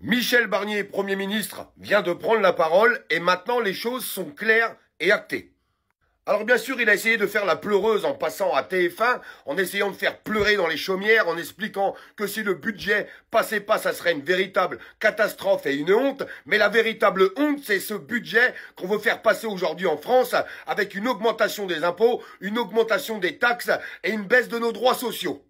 Michel Barnier, Premier ministre, vient de prendre la parole et maintenant les choses sont claires et actées. Alors bien sûr, il a essayé de faire la pleureuse en passant à TF1, en essayant de faire pleurer dans les chaumières, en expliquant que si le budget passait pas, ça serait une véritable catastrophe et une honte. Mais la véritable honte, c'est ce budget qu'on veut faire passer aujourd'hui en France avec une augmentation des impôts, une augmentation des taxes et une baisse de nos droits sociaux.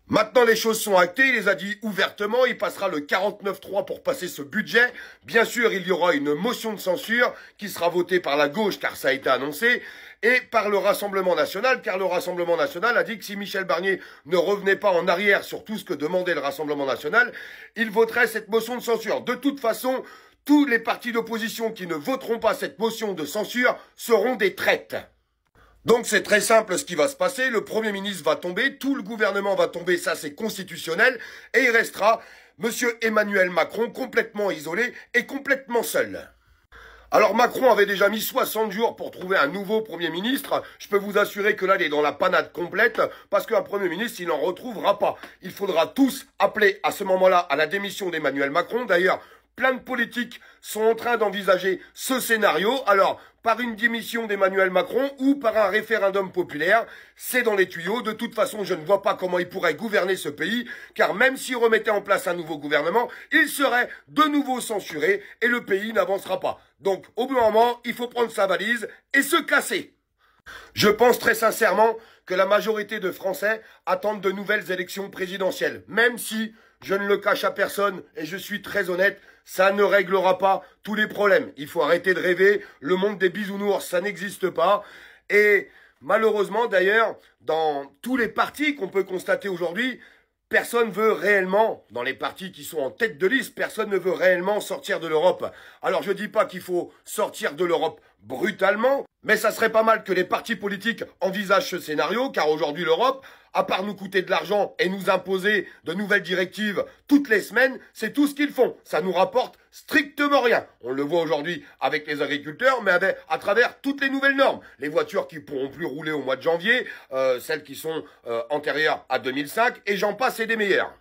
Maintenant, les choses sont actées, il les a dit ouvertement, il passera le 49.3 pour passer ce budget. Bien sûr, il y aura une motion de censure qui sera votée par la gauche, car ça a été annoncé, et par le Rassemblement National, car le Rassemblement National a dit que si Michel Barnier ne revenait pas en arrière sur tout ce que demandait le Rassemblement National, il voterait cette motion de censure. De toute façon, tous les partis d'opposition qui ne voteront pas cette motion de censure seront des traites. Donc c'est très simple ce qui va se passer, le Premier ministre va tomber, tout le gouvernement va tomber, ça c'est constitutionnel, et il restera Monsieur Emmanuel Macron complètement isolé et complètement seul. Alors Macron avait déjà mis 60 jours pour trouver un nouveau Premier ministre, je peux vous assurer que là il est dans la panade complète, parce qu'un Premier ministre il n'en retrouvera pas. Il faudra tous appeler à ce moment-là à la démission d'Emmanuel Macron, d'ailleurs plein de politiques sont en train d'envisager ce scénario. Alors, par une démission d'Emmanuel Macron ou par un référendum populaire, c'est dans les tuyaux. De toute façon, je ne vois pas comment il pourrait gouverner ce pays, car même s'il remettait en place un nouveau gouvernement, il serait de nouveau censuré et le pays n'avancera pas. Donc, au bout d'un moment, il faut prendre sa valise et se casser. Je pense très sincèrement que la majorité de Français attendent de nouvelles élections présidentielles, même si, je ne le cache à personne et je suis très honnête, ça ne réglera pas tous les problèmes. Il faut arrêter de rêver, le monde des bisounours, ça n'existe pas. Et malheureusement d'ailleurs, dans tous les partis qu'on peut constater aujourd'hui, personne veut réellement, dans les partis qui sont en tête de liste, personne ne veut réellement sortir de l'Europe. Alors je dis pas qu'il faut sortir de l'Europe brutalement, mais ça serait pas mal que les partis politiques envisagent ce scénario, car aujourd'hui l'Europe, à part nous coûter de l'argent et nous imposer de nouvelles directives toutes les semaines, c'est tout ce qu'ils font. Ça nous rapporte strictement rien. On le voit aujourd'hui avec les agriculteurs, mais à travers toutes les nouvelles normes. Les voitures qui pourront plus rouler au mois de janvier, celles qui sont antérieures à 2005, et j'en passe et des meilleures.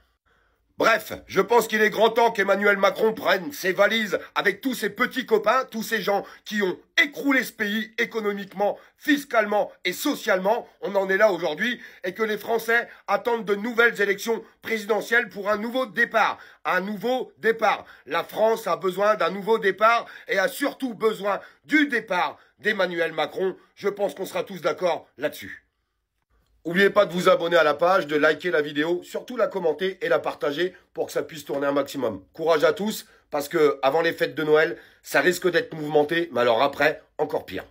Bref, je pense qu'il est grand temps qu'Emmanuel Macron prenne ses valises avec tous ses petits copains, tous ces gens qui ont écroulé ce pays économiquement, fiscalement et socialement. On en est là aujourd'hui et que les Français attendent de nouvelles élections présidentielles pour un nouveau départ. Un nouveau départ. La France a besoin d'un nouveau départ et a surtout besoin du départ d'Emmanuel Macron. Je pense qu'on sera tous d'accord là-dessus. N'oubliez pas de vous abonner à la page, de liker la vidéo, surtout la commenter et la partager pour que ça puisse tourner un maximum. Courage à tous, parce que avant les fêtes de Noël, ça risque d'être mouvementé, mais alors après, encore pire.